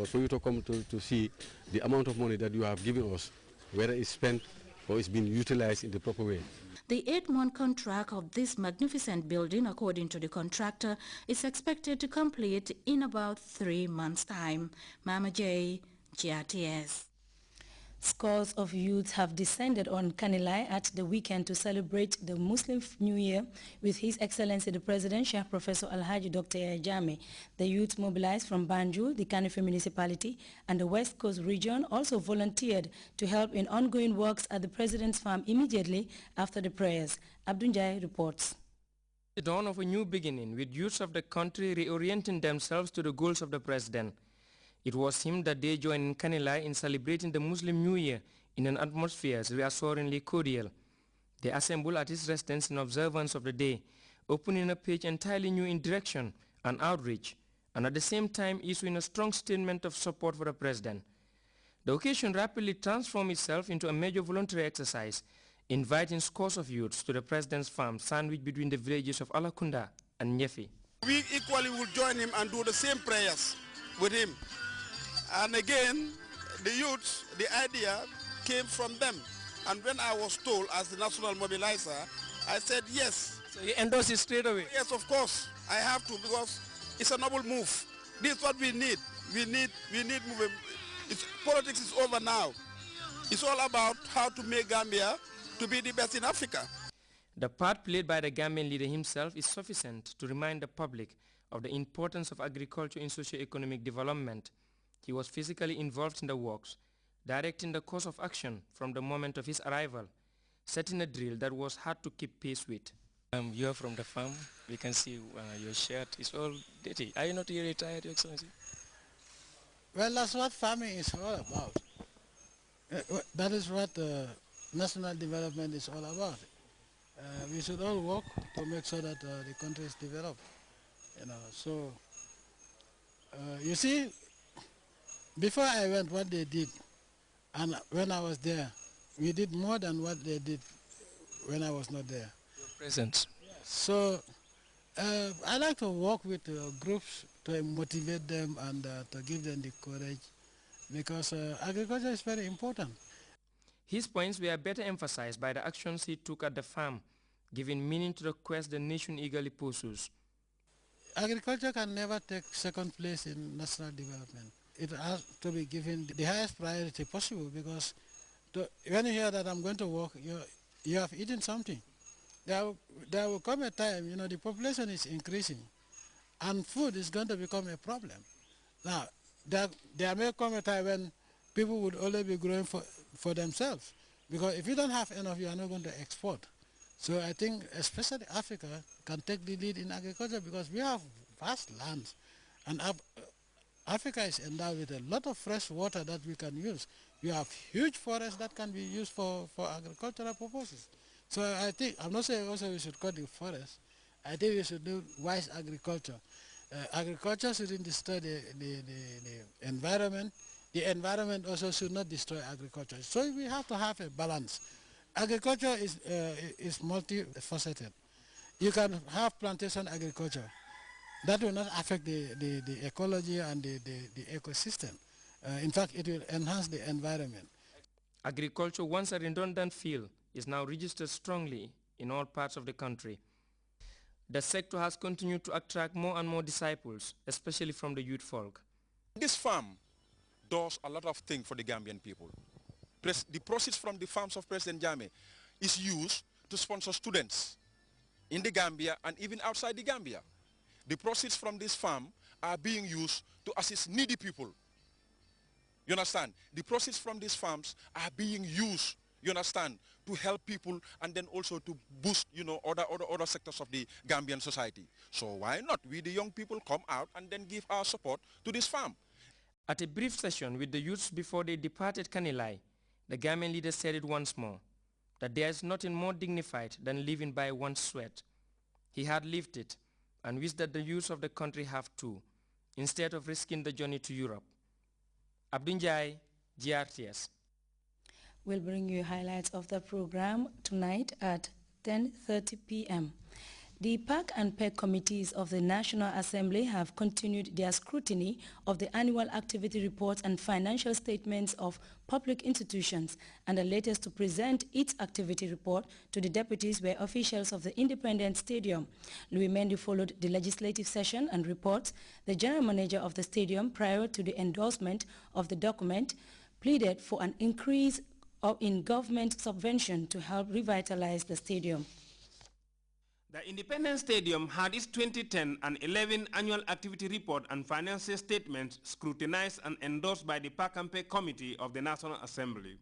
but for you to come to see the amount of money that you have given us, whether it's spent or it's been utilized in the proper way. The 8-month contract of this magnificent building, according to the contractor, is expected to complete in about 3 months' time. Mama J, Grts. Scores of youths have descended on Kanilai at the weekend to celebrate the Muslim New Year with His Excellency the President, Sheikh Professor Alhaji Dr. Jame. The youths mobilized from Banjul, the Kanife municipality, and the West Coast region also volunteered to help in ongoing works at the President's farm immediately after the prayers. Abdunjai reports. The dawn of a new beginning, with youths of the country reorienting themselves to the goals of the President. It was him that they joined Kanilai in celebrating the Muslim New Year in an atmosphere reassuringly cordial. They assembled at his residence in observance of the day, opening a page entirely new in direction and outreach, and at the same time issuing a strong statement of support for the President. The occasion rapidly transformed itself into a major voluntary exercise, inviting scores of youths to the President's farm sandwiched between the villages of Alakunda and Nyefi. We equally will join him and do the same prayers with him. And again, the youths, the idea came from them. And when I was told as the national mobilizer, I said yes. So you endorse it straight away? Yes, of course. I have to, because it's a noble move. This is what we need. We need movement. Politics is over now. It's all about how to make Gambia to be the best in Africa. The part played by the Gambian leader himself is sufficient to remind the public of the importance of agriculture in socio-economic development. He was physically involved in the works, directing the course of action from the moment of his arrival, setting a drill that was hard to keep pace with. You are from the farm. We can see your shirt is all dirty. Are you not really tired, Your Excellency? Well, that's what farming is all about. That is what national development is all about. We should all work to make sure that the country is developed. So you see, before I went, what they did, and when I was there, we did more than what they did when I was not there. Your presence. Yes. So I like to work with groups to motivate them and to give them the courage, because agriculture is very important. His points were better emphasized by the actions he took at the farm, giving meaning to the quest the nation eagerly pursues. Agriculture can never take second place in national development. It has to be given the highest priority possible, because when you hear that I'm going to work, you have eaten something. There will come a time, the population is increasing, and food is going to become a problem. Now, there may come a time when people would only be growing for themselves, because if you don't have enough, you are not going to export. So I think especially Africa can take the lead in agriculture, because we have vast lands, and Africa is endowed with a lot of fresh water that we can use. We have huge forests that can be used for agricultural purposes. So I think, I'm not saying also we should cut the forest. I think we should do wise agriculture. Agriculture shouldn't destroy the environment. The environment also should not destroy agriculture. So we have to have a balance. Agriculture is multifaceted. You can have plantation agriculture. That will not affect the ecology and the ecosystem. In fact, it will enhance the environment. Agriculture, once a redundant field, is now registered strongly in all parts of the country. The sector has continued to attract more and more disciples, especially from the youth folk. This farm does a lot of things for the Gambian people. The proceeds from the farms of President Jammeh is used to sponsor students in the Gambia and even outside the Gambia. The proceeds from this farm are being used to assist needy people. You understand? The proceeds from these farms are being used, you understand, to help people and then also to boost, other sectors of the Gambian society. So why not we, the young people, come out and then give our support to this farm? At a brief session with the youths before they departed Kanilai, the Gambian leader said it once more, that there is nothing more dignified than living by one's sweat. He had lived it, and wished that the youth of the country have too, instead of risking the journey to Europe. Abdunjai, Grts. We'll bring you highlights of the program tonight at 10:30 p.m. The PAC and PEC committees of the National Assembly have continued their scrutiny of the annual activity reports and financial statements of public institutions, and the latest to present its activity report to the deputies were officials of the Independence Stadium. Louis Mendy followed the legislative session and reports. The general manager of the stadium, prior to the endorsement of the document, pleaded for an increase in government subvention to help revitalize the stadium. The Independence Stadium had its 2010 and 11 annual activity report and financial statements scrutinized and endorsed by the PAC and PEC Committee of the National Assembly.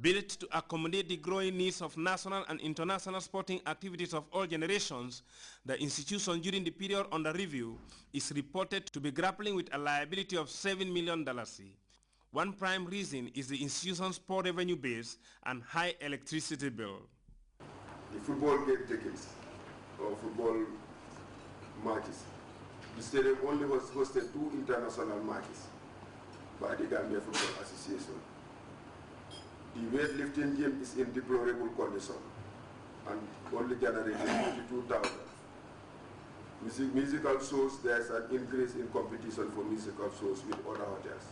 Built to accommodate the growing needs of national and international sporting activities of all generations, the institution during the period under review is reported to be grappling with a liability of $7 million. One prime reason is the institution's poor revenue base and high electricity bill. The football game tickets or football matches. The stadium only hosted 2 international matches by the Gambia Football Association. The weightlifting gym is in deplorable condition and only generating 52,000. Musical shows, there's an increase in competition for musical shows with other hotels.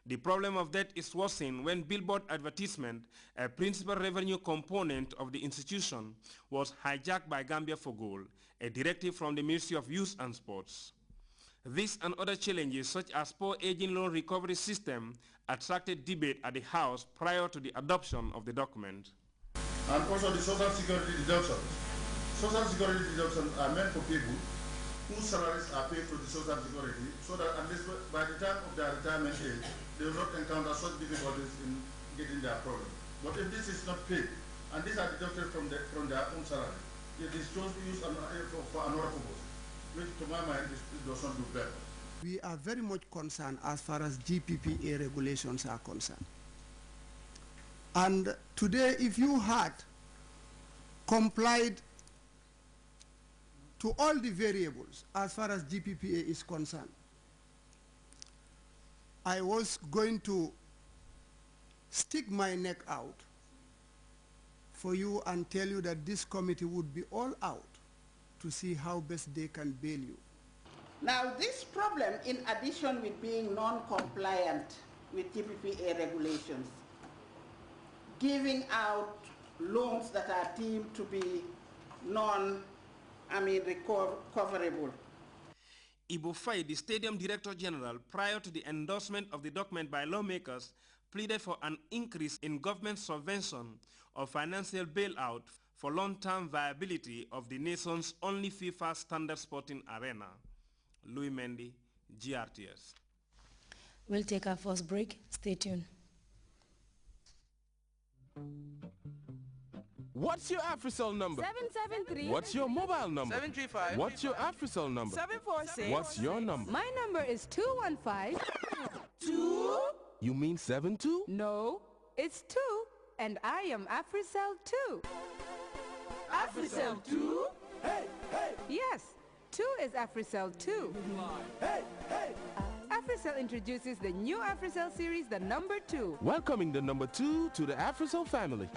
The problem of that is worsened when billboard advertisement, a principal revenue component of the institution, was hijacked by Gambia for Gold, a directive from the Ministry of Youth and Sports. This and other challenges, such as poor aging loan recovery system, attracted debate at the House prior to the adoption of the document. And also the social security deductions. Social security deductions are meant for people whose salaries are paid to the social security, so that at least by the time of their retirement age, they will not encounter such difficulties in getting their problem. But if this is not paid, and these are deducted from their own salary, it is just used for another purpose, which to my mind it does not do better. We are very much concerned as far as GPPA regulations are concerned. And today, if you had complied to all the variables as far as GPPA is concerned, I was going to stick my neck out for you and tell you that this committee would be all out to see how best they can bail you. Now this problem, in addition with being non-compliant with GPPA regulations, giving out loans that are deemed to be recoverable. Ibu Faye, the Stadium Director General, prior to the endorsement of the document by lawmakers, pleaded for an increase in government subvention or financial bailout for long-term viability of the nation's only FIFA standard sporting arena. Louis Mendy, GRTS. We'll take our first break. Stay tuned. What's your AfriCell number? 773. What's your mobile number? 735. What's your AfriCell number? 746. What's your number? My number is 215. 2? You mean 72? No, it's 2, and I am AfriCell 2. AfriCell 2? Hey, hey! Yes, 2 is AfriCell 2. Hey, hey! AfriCell introduces the new AfriCell series, the number 2. Welcoming the number 2 to the AfriCell family.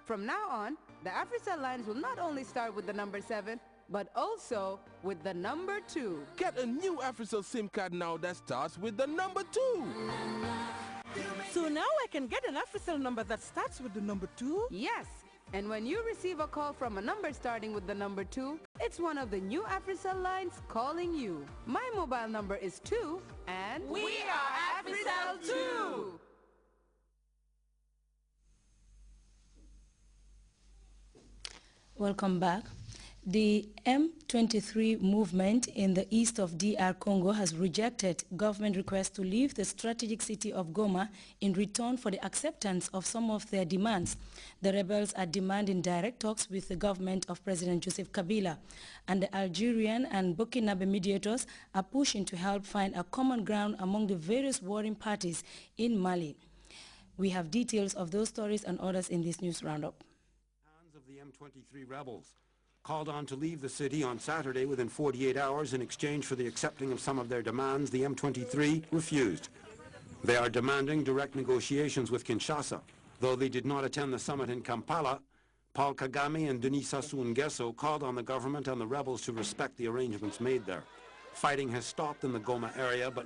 From now on, the AfriCell lines will not only start with the number 7, but also with the number 2. Get a new AfriCell SIM card now that starts with the number 2. So now I can get an AfriCell number that starts with the number 2? Yes. And when you receive a call from a number starting with the number 2, it's one of the new AfriCell lines calling you. My mobile number is 2, and we are AfriCell 2! Welcome back. The M23 movement in the east of DR Congo has rejected government requests to leave the strategic city of Goma in return for the acceptance of some of their demands. The rebels are demanding direct talks with the government of President Joseph Kabila, and the Algerian and Burkinabe mediators are pushing to help find a common ground among the various warring parties in Mali. We have details of those stories and others in this news roundup. Of the M23 rebels called on to leave the city on Saturday within 48 hours in exchange for the accepting of some of their demands. The M23 refused. They are demanding direct negotiations with Kinshasa. Though they did not attend the summit in Kampala, Paul Kagame and Denis Sassou Nguesso called on the government and the rebels to respect the arrangements made there. Fighting has stopped in the Goma area, but